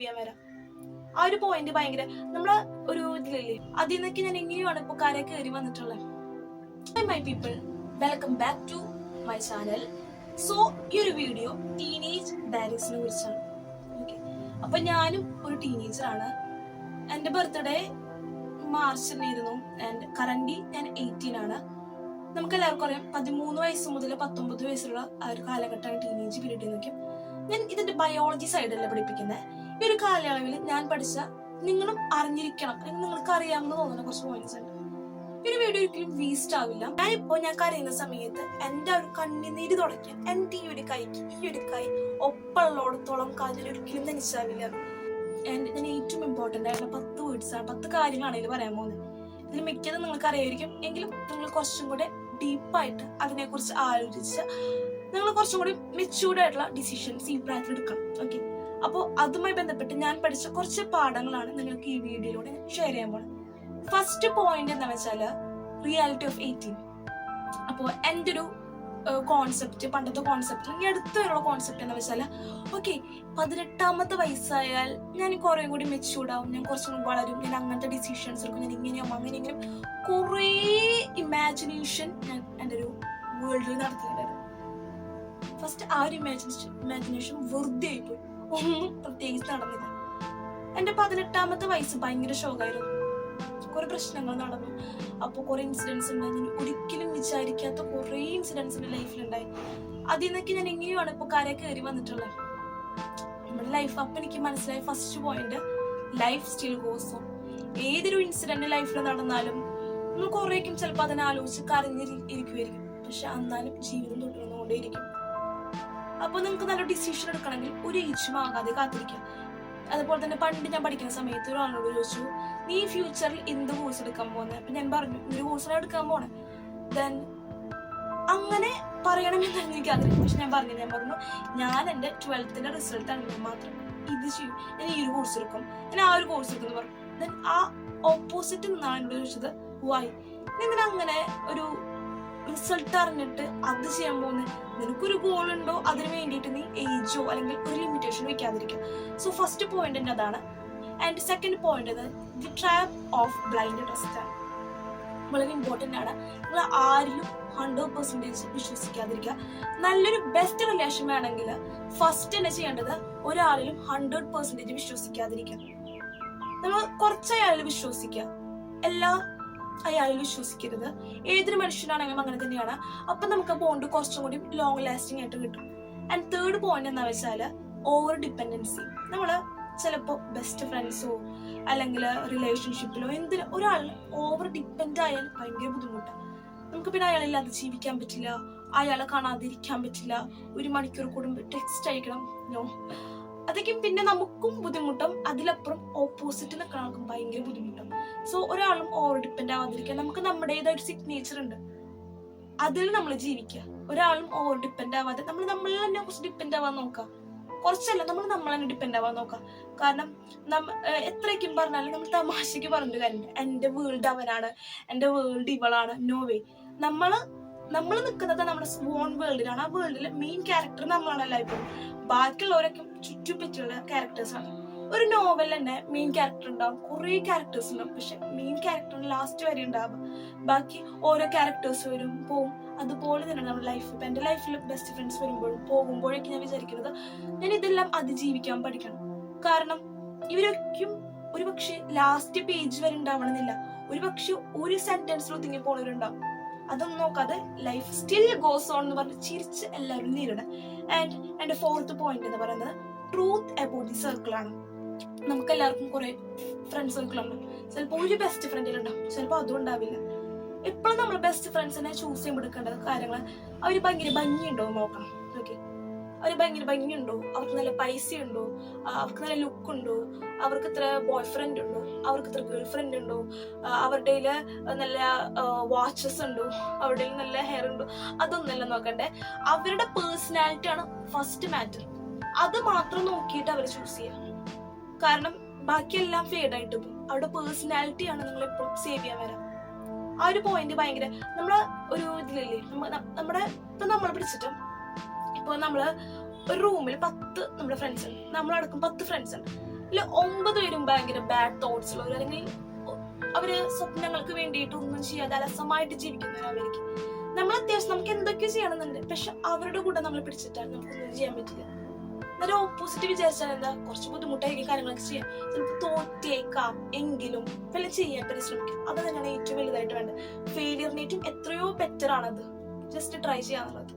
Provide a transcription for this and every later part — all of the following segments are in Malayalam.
ചെയ്യാൻ വരാം. ആ ഒരു പോയിന്റ് ഭയങ്കര നമ്മളെ ഒരു ഇതിലല്ലേ, അതിൽ നിന്നൊക്കെ ഞാൻ എങ്ങനെയാണ് ഇപ്പൊ കര കയറി വന്നിട്ടുള്ളത്. My people, welcome back to my channel. So ഈ ഒരു വീഡിയോ ടീനേജ് ഡയറീസിനെ കുറിച്ചാണ്. ഓക്കെ, അപ്പൊ ഞാനും ഒരു ടീനേജർ ആണ്. എന്റെ ബർത്ത്ഡേ മാർച്ചിനായിരുന്നു ആൻഡ് കറന്റ് ഞാൻ 18 ആണ്. നമുക്ക് എല്ലാവർക്കും അറിയാം 13 വയസ്സ് മുതൽ 19 വയസ്സുള്ള ആ ഒരു കാലഘട്ടമാണ് ടീനേജ് പീരീഡ് എന്നൊക്കെ. ഞാൻ ഇതിന്റെ ബയോളജി സൈഡല്ല പഠിപ്പിക്കുന്നത്. ഈ ഒരു കാലയളവിൽ ഞാൻ പഠിച്ച നിങ്ങളും അറിഞ്ഞിരിക്കണം അല്ലെങ്കിൽ നിങ്ങൾക്ക് അറിയാമെന്ന് തോന്നുന്ന കുറച്ച് പോയിന്റ്സ് ഉണ്ട്. ഈ ഒരു വീഡിയോ ഒരിക്കലും വേസ്റ്റ് ആവില്ല. ഞാൻ കരയുന്ന സമയത്ത് എന്റെ ഒരു കണ്ണുനീര് തുടയ്ക്കാൻ എന്റെ ഈ ഒരു കൈ ഒപ്പമുള്ളോടത്തോളം കാര്യം ഒരിക്കലും നനച്ചാവില്ല. ഞാൻ ഏറ്റവും ഇമ്പോർട്ടന്റ് ആയിട്ടുള്ള 10 വേർഡ്സ് ആണ്, 10 കാര്യങ്ങളാണ് ഇതിൽ പറയാൻ പോകുന്നത്. ഇതിൽ മിക്കതും നിങ്ങൾക്ക് അറിയായിരിക്കും, എങ്കിലും നിങ്ങൾ കുറച്ചും കൂടെ ഡീപ്പായിട്ട് അതിനെക്കുറിച്ച് ആലോചിച്ച് നിങ്ങൾ കുറച്ചും കൂടി മെച്യൂർഡ് ആയിട്ടുള്ള ഡിസിഷൻസ് ഈ പ്രായത്തിൽ എടുക്കണം. ഓക്കെ, അപ്പോൾ അതുമായി ബന്ധപ്പെട്ട് ഞാൻ പഠിച്ച കുറച്ച് പാഠങ്ങളാണ് നിങ്ങൾക്ക് ഈ വീഡിയോയിലൂടെ ഷെയർ ചെയ്യാൻ പോകുന്നത്. ഫസ്റ്റ് പോയിന്റ് എന്താണെന്ന് വെച്ചാൽ റിയാലിറ്റി ഓഫ് 18. അപ്പോൾ എൻ്റെ ഒരു കോൺസെപ്റ്റ്, പണ്ടത്തെ കോൺസെപ്റ്റ്, ഇനി അടുത്തുള്ള കോൺസെപ്റ്റ് എന്ന് വെച്ചാൽ ഓക്കെ 18ാമത്തെ വയസ്സായാൽ ഞാൻ കുറേ കൂടി മെച്യൂർഡ് ആവും, ഞാൻ കുറച്ചും കൂടി വളരും, ഞാൻ അങ്ങനത്തെ ഡിസിഷൻസ് എടുക്കും, ഞാൻ ഇങ്ങനെയാവും അങ്ങനെയെങ്കിലും കുറേ ഇമാജിനേഷൻ ഞാൻ എൻ്റെ ഒരു വേൾഡിൽ നടത്തിയിട്ടുണ്ടായിരുന്നു. ഫസ്റ്റ് ആ ഒരു ഇമാജിനേഷൻ വെറുതെ ആയിപ്പോയി, ഒന്നും പ്രത്യേകിച്ച് നടന്നില്ല. എൻ്റെ 18ാമത്തെ വയസ്സ് ഭയങ്കര ഷോക്കായിരുന്നു. കുറെ പ്രശ്നങ്ങൾ നടന്നു. അപ്പോൾ കുറെ ഇൻസിഡൻസ് ഉണ്ടായി. ഞാൻ ഒരിക്കലും വിചാരിക്കാത്ത കുറെ ഇൻസിഡൻസ് എൻ്റെ ലൈഫിലുണ്ടായി. അതിൽ നിന്നൊക്കെ ഞാൻ എങ്ങനെയാണ് ഇപ്പൊ കര കയറി വന്നിട്ടുള്ളത്. നമ്മുടെ ലൈഫ് അപ്പൊ എനിക്ക് മനസ്സിലായി first point, life still goes on. ഏതൊരു ഇൻസിഡന്റ് ലൈഫിൽ നടന്നാലും നമ്മൾ കുറേക്കും ചിലപ്പോൾ അതിനെ ആലോചിച്ച് കരഞ്ഞിരിക്കുമായിരിക്കും, പക്ഷെ എന്നാലും ജീവിതം തുടർന്നുകൊണ്ടേയിരിക്കും. അപ്പൊ നിങ്ങൾക്ക് നല്ല ഡിസിഷൻ എടുക്കണമെങ്കിൽ ഒരു ഏജും ആകാതെ കാത്തിരിക്കാം. അതുപോലെ തന്നെ പണ്ട് ഞാൻ പഠിക്കുന്ന സമയത്ത് ഒരാളോട് ചോദിച്ചു, നീ ഫ്യൂച്ചറിൽ എന്ത് കോഴ്സ് എടുക്കാൻ പോകുന്നത്? അപ്പൊ ഞാൻ പറഞ്ഞു, ഒരു കോഴ്സിനെ എടുക്കാൻ പോണേ. ദെൻ അങ്ങനെ പറയണമെന്നായിരുന്നു എനിക്ക് ആഗ്രഹം, പക്ഷെ ഞാൻ പറഞ്ഞു ഞാൻ എൻ്റെ 12th റിസൾട്ട് ആണെങ്കിൽ മാത്രം ഇത് ചെയ്യും, ഞാൻ ഈ ഒരു കോഴ്സ് എടുക്കും, ഞാൻ ആ ഒരു കോഴ്സ് എടുക്കുന്നു പറഞ്ഞു. ദെൻ ആ ഓപ്പോസിറ്റ് നിന്നാണ് എന്നോട് ചോദിച്ചത്, വൈ നിങ്ങൾ അങ്ങനെ ഒരു റിസൾട്ട് അറിഞ്ഞിട്ട് അത് ചെയ്യാൻ പോകുന്നത്? നിനക്കൊരു ഗോൾ ഉണ്ടോ, അതിന് വേണ്ടിയിട്ട് നീ ഏജോ അല്ലെങ്കിൽ ഒരു ലിമിറ്റേഷൻ വെക്കാതിരിക്കുക. സോ ഫസ്റ്റ് പോയിന്റ് എൻ്റെ അതാണ്. And second point the trap of blind trust ആണ്. വളരെ ഇമ്പോർട്ടൻ്റ് ആണ്. നിങ്ങൾ ആരിലും 100% വിശ്വസിക്കാതിരിക്കുക. നല്ലൊരു ബെസ്റ്റ് റിലേഷൻ വേണമെങ്കിൽ ഫസ്റ്റ് തന്നെ ചെയ്യേണ്ടത് ഒരാളിലും 100% വിശ്വസിക്കാതിരിക്കുക. നമ്മൾ കുറച്ച് അയാളിൽ വിശ്വസിക്കുക, എല്ലാ അയാളിൽ വിശ്വസിക്കരുത്. ഏതൊരു മനുഷ്യനാണെങ്കിലും അങ്ങനെ തന്നെയാണ്. അപ്പൊ നമുക്ക് ബോണ്ട് കുറച്ചും കൂടി ലോങ് ലാസ്റ്റിംഗ് ആയിട്ട് കിട്ടും. ആൻഡ് തേർഡ് പോയിന്റ് എന്താ വെച്ചാൽ ഓവർ ഡിപ്പെൻഡൻസി. നമ്മള് ചിലപ്പോൾ ബെസ്റ്റ് ഫ്രണ്ട്സോ അല്ലെങ്കിൽ റിലേഷൻഷിപ്പിലോ എന്തിനും ഒരാൾ ഓവർ ഡിപ്പെൻഡ് ആയാൽ ഭയങ്കര ബുദ്ധിമുട്ടാണ്. നമുക്ക് പിന്നെ അയാളില്ലാതെ ജീവിക്കാൻ പറ്റില്ല, അയാളെ കാണാതിരിക്കാൻ പറ്റില്ല, 1 മണിക്കൂർ കൂടുമ്പോൾ ടെക്സ്റ്റ് അയക്കണം, നോ, അതൊക്കെ പിന്നെ നമുക്കും ബുദ്ധിമുട്ടും, അതിലപ്പുറം ഓപ്പോസിറ്റ് നിൽക്കുന്ന ആൾക്കും ഭയങ്കര ബുദ്ധിമുട്ടും. സോ ഒരാളും ഓവർ ഡിപ്പെൻഡ് ആവാതിരിക്കുക. നമുക്ക് നമ്മുടേതായൊരു സിഗ്നേച്ചർ ഉണ്ട്, അതിൽ നമ്മൾ ജീവിക്കുക. ഒരാളും ഓവർ ഡിപ്പെൻഡ് ആവാതെ നമ്മൾ തന്നെ കുറച്ച് ഡിപ്പെൻഡ് ആവാൻ നോക്കാം. കുറച്ചല്ല, നമ്മൾ തന്നെ ഡിപ്പെൻഡ് ആവാൻ നോക്കാം. കാരണം എത്രയ്ക്കും പറഞ്ഞാലും നമ്മൾ തമാശക്ക് പറഞ്ഞിട്ട് കാര്യമില്ല. എൻ്റെ വേൾഡ് അവനാണ്, എൻ്റെ വേൾഡ് ഇവളാണ്, നോ വേ. നമ്മൾ നിൽക്കുന്നത് നമ്മുടെ ഓൺ വേൾഡിലാണ്. ആ വേൾഡിലെ മെയിൻ ക്യാരക്ടർ നമ്മളാണ് എല്ലായ്പ്പോഴും. ബാക്കിയുള്ളവരൊക്കെ ചുറ്റുപറ്റിയുള്ള ക്യാരക്ടേഴ്സ് ആണ്. ഒരു നോവൽ തന്നെ മെയിൻ ക്യാരക്ടർ ഉണ്ടാവും, കുറെ ക്യാരക്ടേഴ്സ് ഉണ്ടാവും, പക്ഷെ മെയിൻ ക്യാരക്ടർ ലാസ്റ്റ് വരെ ഉണ്ടാവും. ബാക്കി ഓരോ ക്യാരക്ടേഴ്സ് വരും പോവും. അതുപോലെ തന്നെയാണ് നമ്മുടെ ലൈഫ്. ഇപ്പൊ എന്റെ ലൈഫിൽ ബെസ്റ്റ് ഫ്രണ്ട്സ് വരുമ്പോഴും പോകുമ്പോഴൊക്കെ ഞാൻ വിചാരിക്കുന്നത് ഞാൻ ഇതെല്ലാം അതിജീവിക്കാൻ പഠിക്കണം. കാരണം ഇവരൊക്കെയും ഒരുപക്ഷെ ലാസ്റ്റ് പേജ് വരെ ഉണ്ടാവണമെന്നില്ല, ഒരുപക്ഷെ ഒരു സെന്റൻസിൽ ഒതുങ്ങി പോണവരുണ്ടാവും. അതൊന്നും നോക്കാതെ ലൈഫ് സ്റ്റിൽ ഗോസ് ഓൺ എന്ന് പറഞ്ഞ് ചിരിച്ച് എല്ലാവരും നേരിടാം. ആൻഡ് എന്റെ 4th പോയിന്റ് എന്ന് പറയുന്നത് ട്രൂത്ത് അബൌട്ട് ദി സർക്കിൾ ആണ്. നമുക്ക് എല്ലാവർക്കും കുറെ ഫ്രണ്ട് സർക്കിൾ ഉണ്ട്. ചിലപ്പോൾ ഒരു ബെസ്റ്റ് ഫ്രണ്ടിലുണ്ടാവും, ചിലപ്പോൾ അതും ഉണ്ടാവില്ല. എപ്പോഴും നമ്മൾ ബെസ്റ്റ് ഫ്രണ്ട്സിനെ ചൂസ് ചെയ്യുമ്പോൾ എടുക്കേണ്ട കാര്യങ്ങൾ അവർ ഭയങ്കര ഭംഗിയുണ്ടോ നോക്കണം. ഓക്കെ, അവർ ഭയങ്കര ഭംഗിയുണ്ടോ, അവർക്ക് നല്ല പൈസ ഉണ്ടോ, അവർക്ക് നല്ല ലുക്ക് ഉണ്ടോ, അവർക്ക് ഇത്ര ബോയ് ഫ്രണ്ട് ഉണ്ടോ, അവർക്ക് ഇത്ര ഗേൾ ഫ്രണ്ട് ഉണ്ടോ, അവരുടെ നല്ല വാച്ചസ് ഉണ്ടോ, അവരുടെ നല്ല ഹെയർ ഉണ്ടോ, അതൊന്നല്ല നോക്കണ്ടേ. അവരുടെ പേഴ്സണാലിറ്റി ആണ് ഫസ്റ്റ് മാറ്റർ. അത് മാത്രം നോക്കിയിട്ട് അവർ ചൂസ് ചെയ്യാം. കാരണം ബാക്കിയെല്ലാം ഫേഡ് ആയിട്ട് പോകും. അവരുടെ പേഴ്സണാലിറ്റി ആണ് നിങ്ങൾ എപ്പോഴും സേവ് ചെയ്യാൻ വരാം. ആ ഒരു പോയിന്റ് ഭയങ്കര നമ്മളെ ഒരു ഇതിലല്ലേ, നമ്മൾ പിടിച്ചിട്ടും ഇപ്പോൾ നമ്മള് ഒരു റൂമിൽ 10 നമ്മുടെ ഫ്രണ്ട്സ് ഉണ്ട്, നമ്മളടക്കം 10 ഫ്രണ്ട്സ് ഉണ്ട്. ഇല്ല 9 പേരും ഭയങ്കര ബാഡ് തോട്ട്സ് ഉള്ളവർ, അല്ലെങ്കിൽ അവര് സ്വപ്നങ്ങൾക്ക് വേണ്ടിയിട്ട് ഒന്നും ചെയ്യാതെ അലസമായിട്ട് ജീവിക്കുന്നവരായിരിക്കും. നമ്മൾ അത്യാവശ്യം നമുക്ക് എന്തൊക്കെയോ ചെയ്യണമെന്നുണ്ട്, പക്ഷെ അവരുടെ കൂടെ നമ്മൾ പിടിച്ചിട്ടാൽ നമുക്കൊന്നും ചെയ്യാൻ പറ്റില്ല. നേരെ ഓപ്പോസിറ്റ് വിചാരിച്ചാൽ എന്താ, കുറച്ച് ബുദ്ധിമുട്ടായിരിക്കും കാര്യങ്ങളൊക്കെ ചെയ്യാം, ചിലപ്പോൾ തോറ്റേക്കാം, എങ്കിലും വല്ല ചെയ്യാൻ പരിശ്രമിക്കാം. അത് തന്നെയാണ് ഏറ്റവും വലുതായിട്ട് വേണ്ടത്. ഫെയിലിയറിനേറ്റും എത്രയോ ബെറ്റർ ആണത്, ജസ്റ്റ് ട്രൈ ചെയ്യാന്നുള്ളത്.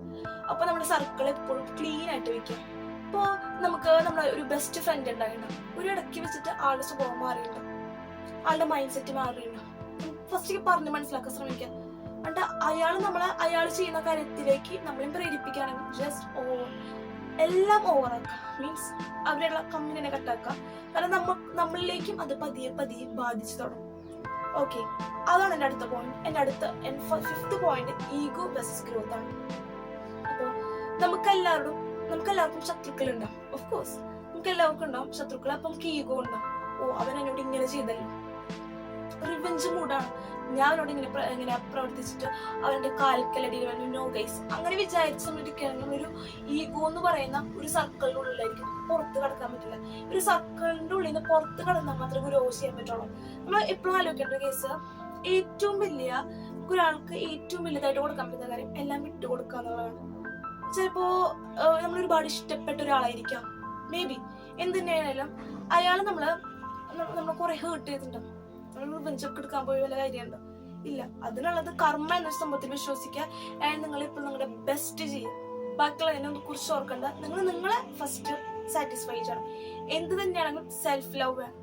അപ്പൊ നമ്മുടെ സർക്കിൾ എപ്പോഴും ക്ലീൻ ആയിട്ട് വെക്കുക. ഇപ്പോ നമുക്ക് നമ്മുടെ ഒരു ബെസ്റ്റ് ഫ്രണ്ട് ഉണ്ടായിട്ടുണ്ടാവും, ഒരു ഇടയ്ക്ക് വെച്ചിട്ട് ആളുടെ സ്വഭാവം മാറിയിട്ടുണ്ടാവും, ആളുടെ മൈൻഡ് സെറ്റ് മാറിയിട്ടുണ്ടാവും. ഫസ്റ്റ് പറഞ്ഞ് മനസ്സിലാക്കാൻ ശ്രമിക്കാം. എന്നിട്ട് അയാൾ ചെയ്യുന്ന കാര്യത്തിലേക്ക് നമ്മളെ പ്രേരിപ്പിക്കുകയാണെങ്കിൽ ജസ്റ്റ് എല്ലാം ഓവറാക്കുക, മീൻസ് അവരുടെ കമ്പനിനെ കട്ടാക്കുക. കാരണം നമ്മളിലേക്കും അത് പതിയെ പതിയെ ബാധിച്ചു തുടങ്ങും. ഓക്കെ, അതാണ് എൻ്റെ അടുത്ത പോയിന്റ്. എൻ്റെ 5th point ego versus growth ആണ്. അപ്പോൾ നമുക്കെല്ലാവർക്കും ശത്രുക്കൾ ഉണ്ടാവും. ഓഫ് കോഴ്സ് നമുക്ക് എല്ലാവർക്കും ഉണ്ടാവും ശത്രുക്കൾ. അപ്പൊ നമുക്ക് ഈഗോ ഉണ്ടാവും. അവൻ എന്നോട് ഇങ്ങനെ ചെയ്തല്ലോ, റിവെഞ്ച് മൂഡാണ്, ഞാൻ അവനോട് ഇങ്ങനെ പ്രവർത്തിച്ചിട്ട് അവന്റെ കാൽക്കലടിയിൽ വേണ്ടി നോ ഗൈസ് അങ്ങനെ വിചാരിച്ച് നമ്മളിരിക്കുകയാണെങ്കിൽ ഒരു ഈഗോ എന്ന് പറയുന്ന ഒരു സർക്കിളിന്റെ ഉള്ളിലായിരിക്കും, പുറത്ത് കടക്കാൻ പറ്റില്ല. ഒരു സർക്കിളിന്റെ ഉള്ളിൽ നിന്ന് പുറത്ത് കടന്നാൽ മാത്രമേ ഗ്രോ ചെയ്യാൻ പറ്റുള്ളൂ. നമ്മൾ എപ്പോഴും ആലോചിക്കേണ്ട കേസ്, ഒരാൾക്ക് ഏറ്റവും വലുതായിട്ട് കൊടുക്കാൻ പറ്റുന്ന കാര്യം എല്ലാം വിട്ടുകൊടുക്കുക എന്നുള്ളതാണ്. ചിലപ്പോ നമ്മൾ ഒരുപാട് ഇഷ്ടപ്പെട്ട ഒരാളായിരിക്കാം, മേ ബി എന്ത് തന്നെയായാലും അയാൾ നമ്മളെ കുറെ ഹേർട്ട് ചെയ്തിട്ടുണ്ടാവും. വെഞ്ചൊക്കെ എടുക്കാൻ പോയി വല്ല കാര്യമുണ്ടോ? ഇല്ല. അതിനുള്ളത് കർമ്മ എന്നൊരു സംഭവത്തിൽ വിശ്വസിക്കുക. നിങ്ങൾ ഇപ്പോൾ നിങ്ങളുടെ ബെസ്റ്റ് ചെയ്യുക, ബാക്കിയുള്ളതിനെ കുറിച്ച് ഓർക്കണ്ട. നിങ്ങളെ ഫസ്റ്റ് സാറ്റിസ്ഫൈ ചെയ്യണം. എന്ത് തന്നെയാണെങ്കിലും സെൽഫ് ലവ് വേണം.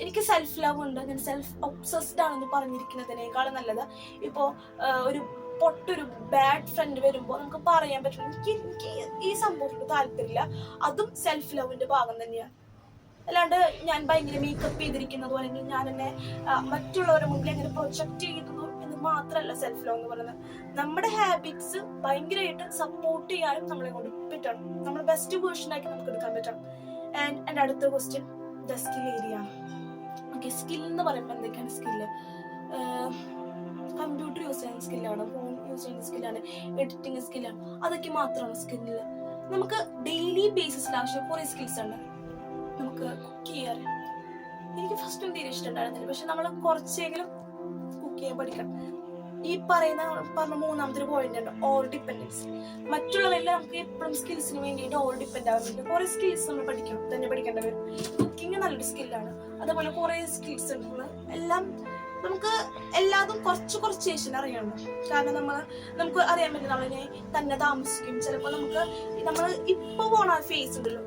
എനിക്ക് സെൽഫ് ലവ് ഉണ്ട്, ഞാൻ സെൽഫ് ഒബ്സസ്ഡ് ആണെന്ന് പറഞ്ഞിരിക്കുന്നതിനേക്കാളും നല്ലത് ഇപ്പോ ഒരു ബാഡ് ഫ്രണ്ട് വരുമ്പോ നമുക്ക് പറയാൻ പറ്റും എനിക്ക് ഈ സംഭവത്തിന് താല്പര്യമില്ല, അതും സെൽഫ് ലവിന്റെ ഭാഗം തന്നെയാണ്. അല്ലാണ്ട് ഞാൻ ഭയങ്കര മേക്കപ്പ് ചെയ്തിരിക്കുന്നതോ അല്ലെങ്കിൽ ഞാൻ എന്നെ മറ്റുള്ളവരുടെ മുന്നിൽ എങ്ങനെ പ്രൊജക്ട് ചെയ്യുന്നതോ എന്ന് മാത്രമല്ല സെൽഫ് ലവ് എന്ന് പറയുന്നത്. നമ്മുടെ ഹാബിറ്റ്സ് ഭയങ്കരമായിട്ട് സപ്പോർട്ട് ചെയ്യാനും നമ്മളെ കൊണ്ട് പറ്റണം, നമ്മുടെ ബെസ്റ്റ് വേർഷൻ ആക്കി നമുക്ക് എടുക്കാൻ പറ്റണം. ആൻഡ് എൻ്റെ അടുത്ത question the skill area. Okay, skill എന്ന് പറയുമ്പോൾ എന്തൊക്കെയാണ് സ്കില്ല്? കമ്പ്യൂട്ടർ യൂസ് ചെയ്യുന്ന സ്കില്ലാണ്, ഫോൺ യൂസ് ചെയ്യുന്ന സ്കില്ലാണ്, എഡിറ്റിംഗ് സ്കില്ലാണ്, അതൊക്കെ മാത്രമാണ് സ്കില്ല്. നമുക്ക് ഡെയിലി ബേസിസിൽ ആവശ്യം കുറെ സ്കിൽസ് ഉണ്ട്. നമുക്ക് കുക്ക് ചെയ്യാറ്, എനിക്ക് ഫസ്റ്റ് തീരെ ഇഷ്ടമുണ്ടായിരുന്നില്ല, പക്ഷെ നമ്മൾ കുറച്ചെങ്കിലും കുക്ക് ചെയ്യാൻ പഠിക്കണം. ഈ പറഞ്ഞ 3ാമത്തെ പോയിന്റ് ഉണ്ട്, ഓവർ ഡിപ്പെൻഡൻസ്. മറ്റുള്ളവരെല്ലാം നമുക്ക് എപ്പോഴും സ്കിൽസിന് വേണ്ടിയിട്ട് ഓവർ ഡിപ്പെൻഡ് ആവുന്നുണ്ട്. കുറെ സ്കിൽസ് നമ്മൾ പഠിക്കേണ്ട വരും. കുക്കിംഗ് നല്ലൊരു സ്കില്ലാണ്, അതേപോലെ കുറെ സ്കിൽസ് ഉണ്ട്. നമുക്ക് എല്ലാതും കുറച്ച് ശേഷം അറിയണം. കാരണം നമുക്ക് അറിയാൻ പറ്റും നമ്മളിനെ തന്നെ താമസിക്കും. ചിലപ്പോൾ നമ്മൾ ഇപ്പൊ പോണ ഫേസ് ഉണ്ടല്ലോ,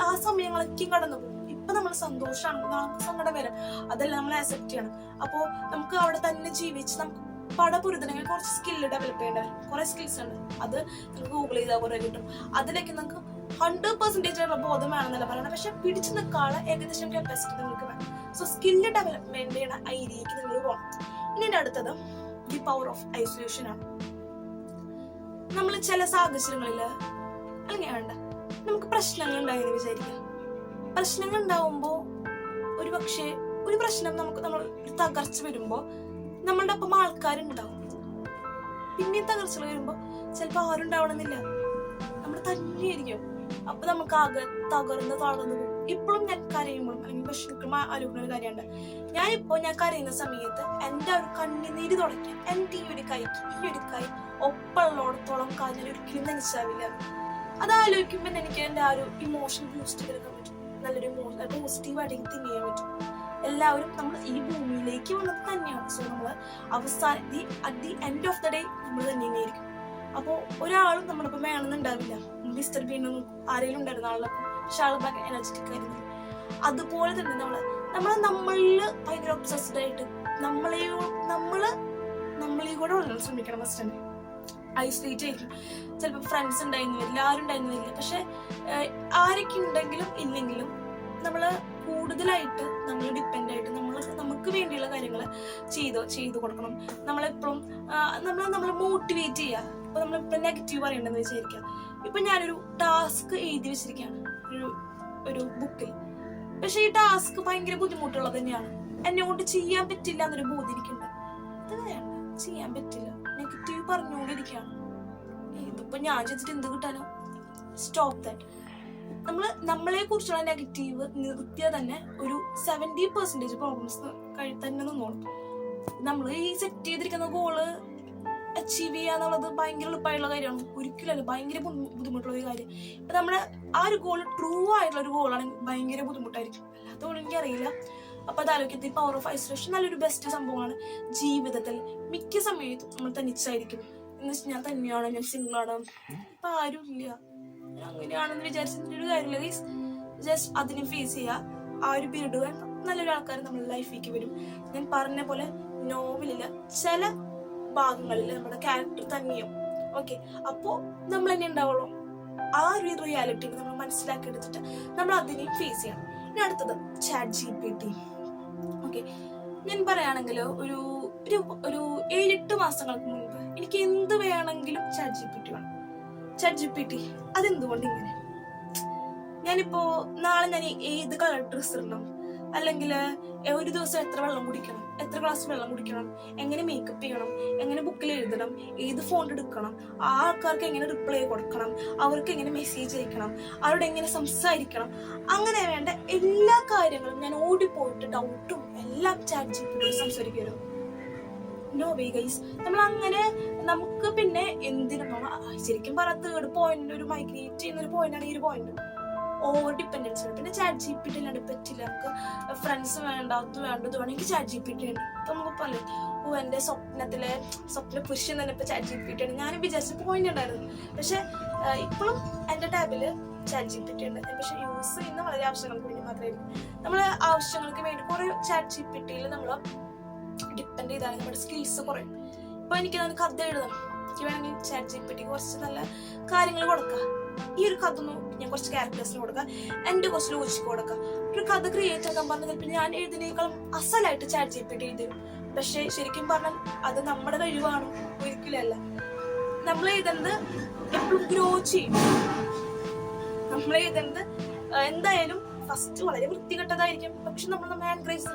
ആ സമയങ്ങളൊക്കെ കടന്നു പോകും. ഇപ്പൊ നമ്മൾ സന്തോഷമാണ്, നമുക്ക് സങ്കടം വരും, അതെല്ലാം നമ്മൾ ആക്സെപ്റ്റ് ചെയ്യണം. അപ്പോ നമുക്ക് അവിടെ തന്നെ ജീവിച്ച് നമുക്ക് പടപുരുതണെങ്കിൽ കുറച്ച് സ്കില്ല് ഡെവലപ്പ് ചെയ്യേണ്ട വരും. കുറെ സ്കിൽസ് ഉണ്ട്, അത് നമുക്ക് ഗൂഗിൾ ചെയ്താൽ കുറെ കിട്ടും. അതിലേക്ക് നമുക്ക് 100% ബോധം വേണമെന്നല്ല പറയണം, പക്ഷെ പിടിച്ചു നിൽക്കാനുള്ള ഏകദേശം കപ്പാസിറ്റി നിങ്ങൾക്ക് വേണം. സോ സ്കില്ല് ഡെവലപ്മെന്റ് ചെയ്യണ ഐഡിയക്ക് നിങ്ങൾ പോകണം. ഇനി അടുത്തത് ദി പവർ ഓഫ് ഐസൊലേഷൻ ആണ്. നമ്മൾ ചില സാഹചര്യങ്ങളിൽ അല്ലെങ്കിൽ വേണ്ട, നമുക്ക് പ്രശ്നങ്ങൾ ഉണ്ടായെന്ന് വിചാരിക്കാം. പ്രശ്നങ്ങൾ ഉണ്ടാവുമ്പോ ഒരു പ്രശ്നം നമ്മൾ തകർച്ച വരുമ്പോ നമ്മളുടെ ഒപ്പം ആൾക്കാരുണ്ടാവും. പിന്നെ തകർച്ചകൾ വരുമ്പോ ചിലപ്പോ ആരും ഉണ്ടാവണമെന്നില്ല, നമ്മൾ തന്നെയായിരിക്കും. അപ്പൊ നമുക്ക് ആകെ തളർന്നു പോകും. ഇപ്പോഴും ഞാൻ കരയുമ്പോഴും അല്ലെങ്കിൽ വിഷമിക്കുമ്പോൾ ആലോചിക്കുന്ന ഒരു കാര്യമുണ്ട്. ഞാൻ കരയുന്ന സമയത്ത് എൻ്റെ ഒരു കണ്ണുനീര് തുടയ്ക്കാൻ എൻ്റെ ഈ ഒരു കൈ ഒപ്പമുള്ളോടത്തോളം കാര്യം ഒരിക്കലും നനച്ചാവില്ല. അത് ആലോചിക്കുമ്പോൾ എനിക്ക് എൻ്റെ ആ ഒരു ഇമോഷൻ ബൂസ്റ്റ് ചെയ്തെടുക്കാൻ പറ്റും, നല്ലൊരു പോസിറ്റീവായിട്ട് തിങ്ക് ചെയ്യാൻ പറ്റും. എല്ലാവരും നമ്മൾ ഈ ഭൂമിയിലേക്ക് വന്നത് തന്നെയാണ്. സോ നമ്മൾ at the end of the day നമ്മൾ തന്നെയായിരിക്കും. അപ്പോൾ ഒരാളും നമ്മളിപ്പോൾ വേണമെന്നുണ്ടാവില്ല, ഡിസ്റ്റർബ് ചെയ്യുന്ന ആരെങ്കിലും ഉണ്ടായിരുന്ന ആളുകളൊപ്പം, പക്ഷെ ആൾ ഭയങ്കര എനർജറ്റിക് ആയിരുന്നു. അതുപോലെ തന്നെ നമ്മളിൽ ഭയങ്കര ഒബ്സസ്ഡ് ആയിട്ട് നമ്മളീ കൂടെ ഉള്ളത് ശ്രമിക്കണം. ഫസ്റ്റ് തന്നെ ഐസൊലേറ്റ് ആയിരിക്കും. ചിലപ്പോൾ ഫ്രണ്ട്സ് ഉണ്ടായിരുന്നില്ല, ആരും ഉണ്ടായിരുന്നില്ല, പക്ഷെ ആരൊക്കെ ഉണ്ടെങ്കിലും ഇല്ലെങ്കിലും നമ്മൾ കൂടുതലായിട്ട് നമ്മൾ ഡിപ്പെൻഡ് ആയിട്ട് നമുക്ക് വേണ്ടിയുള്ള കാര്യങ്ങൾ ചെയ്തു കൊടുക്കണം. നമ്മളെപ്പോഴും നമ്മളെ മോട്ടിവേറ്റ് ചെയ്യുക. ഇപ്പൊ നമ്മളിപ്പോൾ നെഗറ്റീവ് പറയണ്ടെന്ന് വിചാരിക്കുക. ഇപ്പൊ ഞാനൊരു ടാസ്ക് എഴുതി വെച്ചിരിക്കുകയാണ് ഒരു ബുക്കിൽ, പക്ഷെ ഈ ടാസ്ക് ഭയങ്കര ബുദ്ധിമുട്ടുള്ളത് തന്നെയാണ്, എന്നെ കൊണ്ട് ചെയ്യാൻ പറ്റില്ല എന്നൊരു ബോധ്യം എനിക്കുണ്ട്. അത് വേണ്ട, ചെയ്യാൻ പറ്റില്ല, നെഗറ്റീവ് പറഞ്ഞുകൊണ്ടിരിക്കുകയാണ്. ഇതിപ്പോ ഞാൻ ചെയ്തിട്ട് എന്ത് കിട്ടാനോ? Stop that. നമ്മളെ കുറിച്ചുള്ള നെഗറ്റീവ് നിർത്തിയാൽ തന്നെ ഒരു 70% പ്രോബ്ലംസ് തന്നെ നിന്നോളും. നമ്മൾ ഈ സെറ്റ് ചെയ്തിരിക്കുന്ന ഗോള് അച്ചീവ് ചെയ്യാന്നുള്ളത് ഭയങ്കര എളുപ്പമായിട്ടുള്ള കാര്യമാണ്, ഒരിക്കലല്ല, ഭയങ്കര ബുദ്ധിമുട്ടുള്ള ഒരു കാര്യം. ഇപ്പൊ നമ്മുടെ ആ ഒരു ഗോള് ട്രൂ ആയിട്ടുള്ള ഒരു ഗോളാണെങ്കിൽ ഭയങ്കര ബുദ്ധിമുട്ടായിരിക്കും, അല്ലാത്തതുകൊണ്ട് എനിക്കറിയില്ല. അപ്പൊ അത് ആലോചിക്കുന്നത് പവർ ഓഫ് ഐസൊലേഷൻ നല്ലൊരു ബെസ്റ്റ് സംഭവമാണ്. ജീവിതത്തിൽ മിക്ക സമയത്തും നമ്മൾ തനിച്ചായിരിക്കും. എന്ന് വെച്ചാൽ ഞാൻ തന്നെയാണ്, ഞാൻ സിംഗിളാണ്, ഇപ്പൊ ആരും ഇല്ല, അങ്ങനെയാണെന്ന് വിചാരിച്ചിട്ടൊരു കാര്യമില്ല. ജസ്റ്റ് അതിനെ ഫേസ് ചെയ്യുക. ആ ഒരു പീരീഡ് നല്ലൊരു ആൾക്കാർ നമ്മുടെ ലൈഫിലേക്ക് വരും. ഞാൻ പറഞ്ഞ പോലെ നോവലില് ചില ഭാഗങ്ങളിൽ നമ്മുടെ ക്യാരക്ടർ തന്നെയും ഓക്കെ, അപ്പോ നമ്മൾ തന്നെ ഉണ്ടാവുള്ളൂ. ആ ഒരു റിയാലിറ്റി നമ്മൾ മനസ്സിലാക്കി എടുത്തിട്ട് നമ്മൾ അതിനെയും ഫേസ് ചെയ്യണം. ഇനി അടുത്തത് ChatGPT. ഓക്കെ, ഞാൻ പറയുകയാണെങ്കിൽ ഒരു 7-8 മാസങ്ങൾക്ക് മുൻപ് എനിക്ക് എന്ത് വേണമെങ്കിലും ChatGPT വേണം. ChatGPT അതെന്തുകൊണ്ട് ഇങ്ങനെ? ഞാനിപ്പോ നാളെ ഞാൻ ഏത് കളർ ഡ്രസ് ഇടണം, അല്ലെങ്കിൽ ഒരു ദിവസം എത്ര വെള്ളം കുടിക്കണം, എത്ര ഗ്ലാസ് വെള്ളം കുടിക്കണം, എങ്ങനെ മേക്കപ്പ് ചെയ്യണം, എങ്ങനെ ബുക്കിൽ എഴുതണം, ഏത് ഫോൺ എടുക്കണം, ആ ആൾക്കാർക്ക് എങ്ങനെ റിപ്ലൈ കൊടുക്കണം, അവർക്ക് എങ്ങനെ മെസ്സേജ് അയക്കണം, അവരോട് എങ്ങനെ സംസാരിക്കണം, അങ്ങനെ വേണ്ട എല്ലാ കാര്യങ്ങളും ഞാൻ ഓടിപ്പോയിട്ട് ഡൗട്ടും എല്ലാം ChatGPT സംസാരിക്കുമല്ലോ. No way guys. നമ്മൾ അങ്ങനെ നമുക്ക് പിന്നെ എന്തിനാണ് ശരിക്കും പറഞ്ഞ തേർഡ് പോയിന്റ് ഒരു മൈഗ്രേറ്റ് ചെയ്യുന്ന ഒരു പോയിന്റാണ് ഈ ഒരു പോയിന്റ്. ഓവർ ഡിപ്പെൻഡൻസ് ആണ്. പിന്നെ ChatGPT അല്ലാണ്ട് പറ്റില്ല. നമുക്ക് ഫ്രണ്ട്സ് വേണ്ട, അത് വേണ്ടത് വേണമെങ്കിൽ ChatGPT ഉണ്ട്. ഇപ്പൊ നമുക്ക് പറയും എന്റെ സ്വപ്ന പുരുഷൻ തന്നെ ഇപ്പൊ ChatGPT ആണ്. ഞാൻ വിചാരിച്ച പോയിന്റ് ഉണ്ടായിരുന്നു, പക്ഷെ ഇപ്പോഴും എന്റെ ടാബില് ChatGPT ഉണ്ട്. പക്ഷെ യൂസ് ചെയ്യുന്ന വളരെ ആവശ്യങ്ങൾക്ക് വേണ്ടി മാത്രമായിരിക്കും. നമ്മള് ആവശ്യങ്ങൾക്ക് വേണ്ടി കുറെ ChatGPTയിൽ നമ്മൾ ഡിപ്പെൻഡ് ചെയ്താൽ നമ്മുടെ സ്കിൽസ് കുറയും. ഇപ്പൊ എനിക്ക് കഥ എഴുതണം, എനിക്ക് വേണമെങ്കിൽ ChatGPT കുറച്ച് നല്ല കാര്യങ്ങൾ കൊടുക്കാം. ഈ ഒരു കഥ ഞാൻ കുറച്ച് ക്യാരക്ടേഴ്സിന് കൊടുക്കാം, എന്റെ കുറച്ച് ലോജിക്ക് കൊടുക്കാം. ഒരു കഥ ക്രിയേറ്റ് ആക്കാൻ പറഞ്ഞാൽ ചിലപ്പോൾ ഞാൻ എഴുതുന്നേക്കാളും അസലായിട്ട് ChatGPT എഴുതും. പക്ഷെ ശരിക്കും പറഞ്ഞാൽ അത് നമ്മുടെ കഴിവാണ്, ഒരിക്കലല്ല. നമ്മൾ എഴുതുന്നത് എപ്പോഴും ഗ്രോ ചെയ്യും. നമ്മൾ എഴുതുന്നത് എന്തായാലും ഫസ്റ്റ് വളരെ വൃത്തികെട്ടതായിരിക്കും, പക്ഷെ നമ്മൾ എൻകറേജ്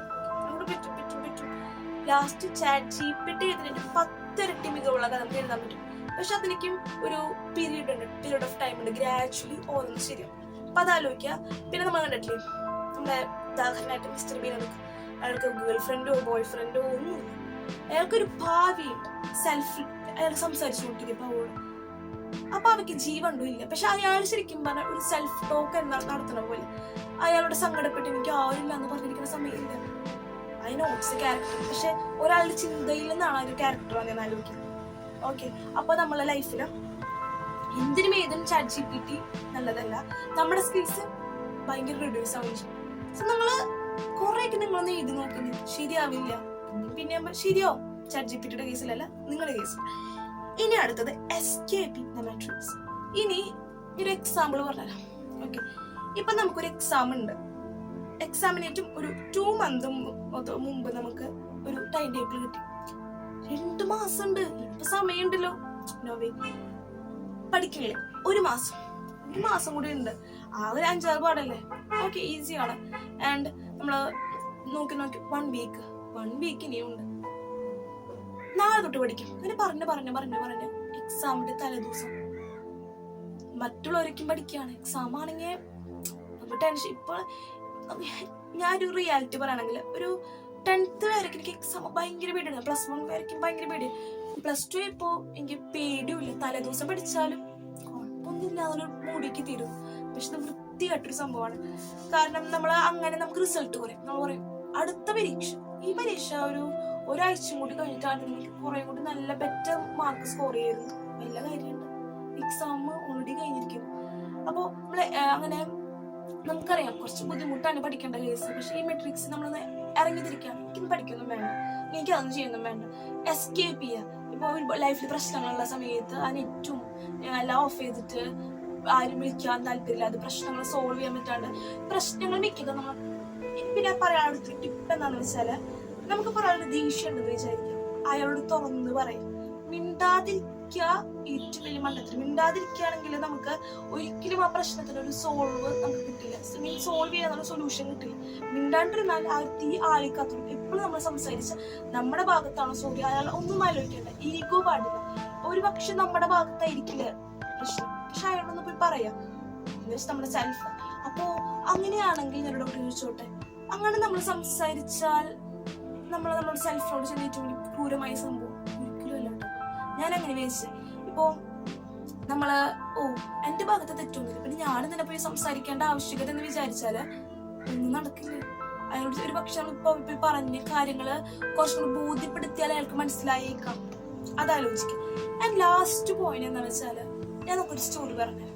പറ്റും. ലാസ്റ്റ് ChatGPT എഴുതുന്നതിന്റെ 10 ഇരട്ടി മികവുള്ള കഥ നമുക്ക് എഴുതാൻ പറ്റും. പക്ഷെ അതിലേക്കും ഒരു പീരീഡ് ഓഫ് ടൈം ഉണ്ട്, ഗ്രാജുവലി ഓരോന്ന് ശരിയാവും. അപ്പൊ അതാലോചിക്കുക. പിന്നെ നമ്മൾ കണ്ടിട്ടില്ലേ, നമ്മുടെ ഉദാഹരണമായിട്ട് മിസ്റ്റർ ബീൻ എടുക്കും. അയാൾക്ക് ഗേൾ ഫ്രണ്ടോ ബോയ് ഫ്രണ്ടോ ഒന്നുമില്ല, അയാൾക്കൊരു ഭാവിയുണ്ട്, അയാൾ സംസാരിച്ചു കൊണ്ടിരിക്കും അവളോട്. അപ്പൊ അവയ്ക്ക് ജീവണ്ടോ ഇല്ല, പക്ഷെ അയാൾ ശരിക്കും പറഞ്ഞ ഒരു സെൽഫ് ടോക്ക് എന്താണ് നടത്തണ പോലെ. അയാളുടെ സങ്കടപ്പെട്ട് എനിക്ക് ആരില്ല എന്ന് പറഞ്ഞിരിക്കുന്ന സമയമില്ല. അതിനോട്സ് ക്യാരക്ടർ, പക്ഷെ ഒരാളുടെ ചിന്തയിൽ നിന്നാണ് ആ ഒരു ക്യാരക്ടർ ഞാൻ ആലോചിക്കുന്നത്. ഓക്കെ, അപ്പൊ നമ്മളെ ലൈഫില് എന്തിനും ഏതും ChatGPT നല്ലതല്ല. നമ്മുടെ സ്കിൽസ് ഭയങ്കര റിഡ്യൂസ് ആവുകയും ചെയ്യും. സോ നമ്മള് കുറെയൊക്കെ നിങ്ങളൊന്ന് എഴുതി നോക്കുന്നത് ശരിയാവില്ല, പിന്നെ ശരിയാവും. ChatGPTയുടെ കേസിലല്ല, നിങ്ങളുടെ കേസിൽ. ഇനി അടുത്തത് എസ്കേപ്പിംഗ് ദ മാട്രിക്സ്. ഇനി ഒരു എക്സാമ്പിൾ പറഞ്ഞുതരാം. ഓക്കെ, ഇപ്പൊ നമുക്കൊരു എക്സാം ഉണ്ട്. എക്സാമിനേറ്റും ഒരു 2 months മുമ്പ് നമുക്ക് ഒരു ടൈം ടേബിൾ കിട്ടി. 2 മാസം ഉണ്ട്, ഇപ്പൊ സമയമുണ്ടല്ലോ. നോവേ പഠിക്കില്ലേ, 1 മാസം കൂടി ഉണ്ട്. ആ ഒരു 5-6 പാടല്ലേ, ഓക്കെ, ഈസിയാണ്. ആൻഡ് നമ്മള് നോക്കി 1 വീക്ക് ഇനിയും ഉണ്ട്. നാളെ തൊട്ട് പഠിക്കും. അങ്ങനെ പറഞ്ഞ് എക്സാമിന്റെ തലേദിവസം മറ്റുള്ളവരേക്കും പഠിക്കുകയാണ്. എക്സാം ആണെങ്കിൽ നമുക്ക് ടെൻഷൻ. ഇപ്പൊ ഞാനൊരു റിയാലിറ്റി പറയുകയാണെങ്കിൽ ഒരു 10th വരെയൊക്കെ എനിക്ക് എക്സാം ഭയങ്കര പേടിയാണ്. +1 വരെയും ഭയങ്കര പേടിയാണ്. +2 ഇപ്പോ എനിക്ക് പേടിയില്ല. തലേദിവസം പഠിച്ചാലും കുഴപ്പമൊന്നുമില്ല, അതൊരു മൂടിക്ക് തീരും. പക്ഷെ ഇത് വൃത്തികെട്ടൊരു സംഭവമാണ്. കാരണം നമുക്ക് റിസൾട്ട് പറയും. നമ്മൾ പറയും അടുത്ത പരീക്ഷ, ഈ പരീക്ഷ ഒരാഴ്ച കൂടി കഴിഞ്ഞിട്ടാണ് എനിക്ക് കുറെ കൂടി നല്ല ബെറ്റർ മാർക്ക് സ്കോർ ചെയ്യുന്നു. എല്ലാ കാര്യമുണ്ട്, എക്സാം ഓൾറെഡി കഴിഞ്ഞിരിക്കും. അപ്പോ നമ്മള് അങ്ങനെ നമുക്കറിയാം കുറച്ച് ബുദ്ധിമുട്ടാണ് പഠിക്കേണ്ട കേസ്. പക്ഷെ ഈ മെട്രിക്സ് നമ്മളൊന്ന് ഇറങ്ങിത്തിരിക്കുകയാണ്. എനിക്കൊന്നും പഠിക്കൊന്നും വേണ്ട, എനിക്ക് അതൊന്നും ചെയ്യുന്നും വേണ്ട, എസ്കേപ്പ് ചെയ്യുക. ഇപ്പൊ ലൈഫിൽ പ്രശ്നങ്ങളുള്ള സമയത്ത് ആ നെറ്റും എല്ലാം ഓഫ് ചെയ്തിട്ട് ആരും വിളിക്കാൻ താല്പര്യമില്ല, പ്രശ്നങ്ങൾ സോൾവ് ചെയ്യാൻ പറ്റാണ്ട് പ്രശ്നങ്ങൾ മിക്കുക. നമ്മൾ പിന്നെ പറയാനുള്ള ടിപ്പ് എന്താന്ന് വെച്ചാല്, നമുക്ക് പറയാനുള്ള ദേഷ്യം ഉണ്ടെന്ന് വിചാരിക്കാം, അയാളോട് തുറന്ന് പറയും. മിണ്ടാതിരിക്കുക ഏറ്റവും വലിയ മണ്ടത്തിൽ. മിണ്ടാതിരിക്കുകയാണെങ്കിൽ നമുക്ക് ഒരിക്കലും ആ പ്രശ്നത്തിന് ഒരു സോൾവ് നമുക്ക് കിട്ടില്ല. സോൾവ് ചെയ്യാനുള്ള സൊല്യൂഷൻ കിട്ടില്ല. മിണ്ടാണ്ടിരുന്നാൽ ആ തീ ആളിക്കാത്തുള്ളൂ. എപ്പോഴും നമ്മൾ സംസാരിച്ച നമ്മുടെ ഭാഗത്താണോ സോറി, അയാൾ ഒന്നും ആലോചിക്കേണ്ട, ഈഗോ പാടില്ല. ഒരു പക്ഷെ നമ്മുടെ ഭാഗത്തായിരിക്കില്ല പ്രശ്നം, പക്ഷെ അയാളൊന്ന് പോയി പറയാം. നമ്മുടെ സെൽഫ് അപ്പോ അങ്ങനെയാണെങ്കിൽ ഞാനൊരു ഡോക്ടർ ചോദിച്ചോട്ടെ, അങ്ങനെ നമ്മൾ സംസാരിച്ചാൽ നമ്മുടെ സെൽഫിനോട് ചെന്ന് ഏറ്റവും വലിയ ക്രൂരമായ സംഭവം ഒരിക്കലും അല്ല കേട്ടോ. ഞാൻ അങ്ങനെ വിചാരിച്ചത്. ഇപ്പോ നമ്മള് എന്റെ ഭാഗത്ത് തെറ്റൊന്നുമില്ല, പിന്നെ ഞാനിതിനെ പോയി സംസാരിക്കേണ്ട ആവശ്യകത എന്ന് വിചാരിച്ചാല് ഒന്നും നടക്കില്ല. അയാളോട് ഒരു പക്ഷെ ഇപ്പൊ പറഞ്ഞ കാര്യങ്ങള് കുറച്ചുകൂടി ബോധ്യപ്പെടുത്തിയാൽ അയാൾക്ക് മനസ്സിലായേക്കാം. അതാലോചിക്കും. ആൻഡ് ലാസ്റ്റ് പോയിന്റ് എന്താണെന്ന് വെച്ചാല്, ഞാൻ നമുക്കൊരു സ്റ്റോറി പറഞ്ഞു.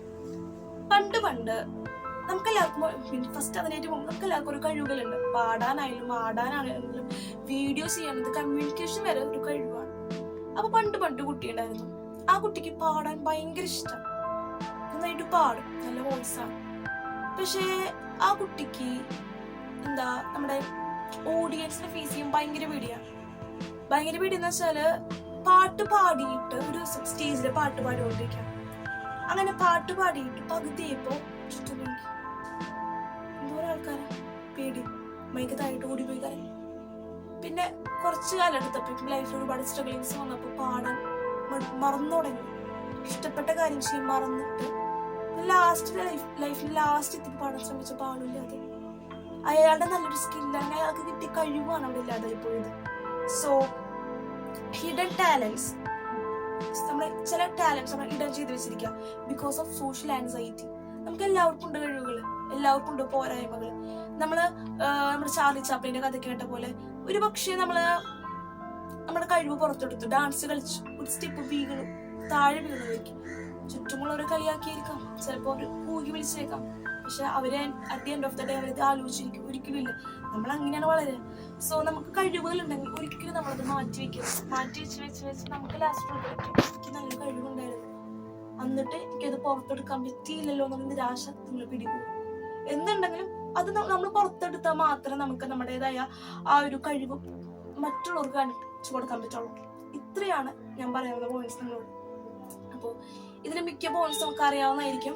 പണ്ട് നമുക്കെല്ലാവർക്കും ഫസ്റ്റ് അതിനായിട്ട് പോകുമ്പോൾ നമുക്കെല്ലാവർക്കും ഒരു കഴിവുകളുണ്ട്. പാടാനായാലും ആടാനായാലും വീഡിയോസ് ചെയ്യാനത് കമ്മ്യൂണിക്കേഷൻ വരെ ഒരു കഴിവാണ്. അപ്പൊ പണ്ട് കുട്ടി ഉണ്ടായിരുന്നു. ആ കുട്ടിക്ക് പാടാൻ ഭയങ്കര ഇഷ്ടം, നന്നായിട്ട് പാടും, നല്ല വോയിസ് ആണ്. പക്ഷേ ആ കുട്ടിക്ക് നമ്മുടെ ഓഡിയൻസിനെ ഫേസ് ചെയ്യും ഭയങ്കര പേടിയാണ്. ഭയങ്കര പേടിയെന്ന് വെച്ചാല് പാട്ട് പാടിയിട്ട് ഒരു സ്റ്റേജില് പാട്ട് പാടിക്കൊണ്ടിരിക്കാം. അങ്ങനെ പാട്ട് പാടിയിട്ട് പകുതിയപ്പോ ചുറ്റും നോക്കി എന്തോരം ആൾക്കാരാ, പേടി, മൈക്ക് താഴോട്ട് ഓടിപ്പോയി കരയും. പിന്നെ കുറച്ചു കാലം എടുത്തപ്പോഴേക്കും ലൈഫിൽ ഒരുപാട് സ്ട്രഗിൾസ് വന്നപ്പോൾ പാടാൻ മറന്നു തുടങ്ങി. ഇഷ്ടപ്പെട്ട കാര്യം ചെയ്യും മറന്നിട്ട് ലൈഫിൽ ലാസ്റ്റ് എത്തി പാടാൻ ശ്രമിച്ച പാടില്ലാതെ അയാളുടെ നല്ലൊരു സ്കില്ലാണ്, അയാൾക്ക് കിട്ടിയ കഴിവാണ് അവിടെ ഇല്ലാതായി പോയത്. സോ ഹിഡൻ ടാലൻസ്, ചില ടാലൻസ് നമ്മൾ ഇടം ചെയ്ത് വെച്ചിരിക്കുക ബിക്കോസ് ഓഫ് സോഷ്യൽ ആൻസൈറ്റി. നമുക്ക് എല്ലാവർക്കും ഉണ്ട് കഴിവുകൾ, എല്ലാവർക്കും ഉണ്ട് പോരായ്മകൾ. നമ്മുടെ ചാർലി ചാപ്ലിന്റെ കഥ കേട്ട പോലെ ഒരു പക്ഷേ നമ്മുടെ കഴിവ് പുറത്തെടുത്തു, ഡാൻസ് കളിച്ചു, ഒരു സ്റ്റെപ്പ് വീണു, താഴെ വീണുവെക്കും, ചുറ്റുമുള്ളവരെ കളിയാക്കിയിരിക്കാം, ചിലപ്പോൾ അവർ കൂകി വിളിച്ചേക്കാം. പക്ഷെ അവര് at the end of the day അവരത് ആലോചിച്ചിരിക്കും. ഒരിക്കലും ഇല്ല, നമ്മൾ അങ്ങനെയാണ് വളരെ. സോ നമുക്ക് കഴിവുകൾ ഉണ്ടെങ്കിൽ ഒരിക്കലും നമ്മളത് മാറ്റി വെച്ച് നമുക്ക് ലാസ്റ്റ് എനിക്ക് നല്ല കഴിവുണ്ടായിരുന്നു, എന്നിട്ട് എനിക്കത് പുറത്തെടുക്കാൻ പറ്റിയില്ലല്ലോ എന്നുള്ള നിരാശ നിങ്ങൾ പിടികൂടും. എന്തുണ്ടെങ്കിലും അത് നമ്മൾ പുറത്തെടുത്താൽ മാത്രമേ നമുക്ക് നമ്മുടേതായ ആ ഒരു കഴിവ് മറ്റുള്ളവർക്ക് കാണിച്ചു കൊടുക്കാൻ പറ്റുള്ളൂ. ഇത്രയാണ് ഞാൻ പറയാവുന്ന പോയിന്റ്സ് നിങ്ങളോട്. അപ്പോൾ ഇതിന് മിക്ക പോയിന്റ്സ് നമുക്ക് അറിയാവുന്നതായിരിക്കും,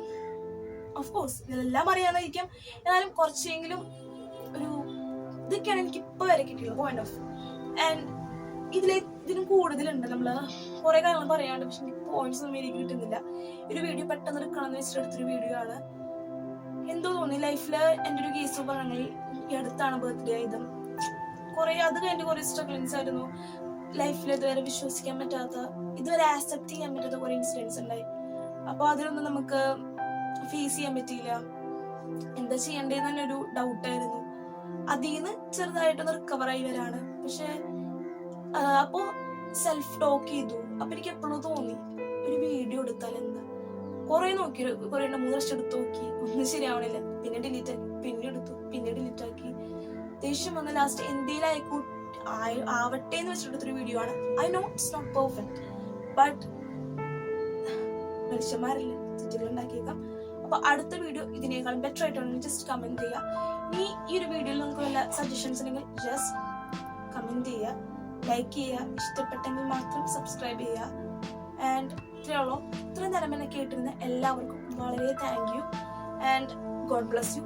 ഓഫ് കോഴ്സ് ഇതെല്ലാം അറിയാവുന്നതായിരിക്കും. എന്നാലും കുറച്ചെങ്കിലും ഒരു ഇതൊക്കെയാണ് എനിക്ക് ഇപ്പൊ വരെ കിട്ടിയുള്ള പോയിന്റ് ഓഫ്. ആൻഡ് ഇതിനും കൂടുതലുണ്ട്. നമ്മള് കുറെ കാര്യങ്ങൾ പറയാണ്ട്, പക്ഷെ എനിക്ക് പോയിന്റ്സ് ഒന്നും എനിക്ക് കിട്ടുന്നില്ല. ഒരു വീഡിയോ പെട്ടെന്ന് എടുക്കണം എന്ന് വെച്ചിട്ട് എടുത്തൊരു വീഡിയോ ആണ്. എന്തോ തോന്നി ലൈഫില് എൻ്റെ ഒരു കേസ് പറഞ്ഞാൽ ഈ അടുത്താണ് ബർത്ത്ഡേ ആയതും അത് കഴിഞ്ഞിട്ട് കുറെ സ്ട്രഗിൾസ് ആയിരുന്നു. ലൈഫിൽ ഇതുവരെ വിശ്വസിക്കാൻ പറ്റാത്ത, ഇതുവരെ ആക്സെപ്റ്റ് ചെയ്യാൻ പറ്റാത്ത കുറെ ഇൻസിഡൻസ് ഉണ്ടായി. അപ്പൊ അതിലൊന്നും നമുക്ക് ഫേസ് ചെയ്യാൻ പറ്റിയില്ല. എന്താ ചെയ്യണ്ടേന്ന് തന്നെ ഒരു ഡൗട്ടായിരുന്നു. അതിന്ന് ചെറുതായിട്ടൊന്ന് റിക്കവർ ആയി വരാണ്. പക്ഷെ അപ്പോ സെൽഫ് ടോക്ക് ചെയ്തു. അപ്പൊ എനിക്ക് എപ്പോഴും തോന്നി ഒരു വീഡിയോ എടുത്താൽ എന്താ. കുറെ നോക്കി, കുറെ 3 വർഷം എടുത്ത് നോക്കി, ഒന്നും ശരിയാവണില്ല. പിന്നെ ഡിലീറ്റ് ആക്കി, പിന്നെ എടുത്തു, പിന്നെ ഡിലീറ്റ് ആക്കി. ദേഷ്യം വന്ന ലാസ്റ്റ് എന്തെങ്കിലും ആവട്ടെ എന്ന് വെച്ചിട്ടെടുത്തൊരു വീഡിയോ ആണ്. I know it's not perfect, but മനുഷ്യന്മാരല്ലേ, തെറ്റുകൾ ഉണ്ടാക്കിയേക്കാം. അപ്പൊ അടുത്ത വീഡിയോ ഇതിനേക്കാളും ബെറ്റർ ആയിട്ടാണ്. ജസ്റ്റ് കമന്റ് ചെയ്യുക. ഈ ഒരു വീഡിയോയിൽ നിങ്ങൾക്ക് വല്ല സജഷൻസ് ഉണ്ടെങ്കിൽ ജസ്റ്റ് കമന്റ് ചെയ്യുക, ലൈക്ക് ചെയ്യുക, ഇഷ്ടപ്പെട്ടെങ്കിൽ മാത്രം സബ്സ്ക്രൈബ് ചെയ്യുക. ആൻഡ് ഇത്രയും നേരം എന്നെ കേട്ടിരുന്ന എല്ലാവർക്കും വളരെ thank you and God bless you.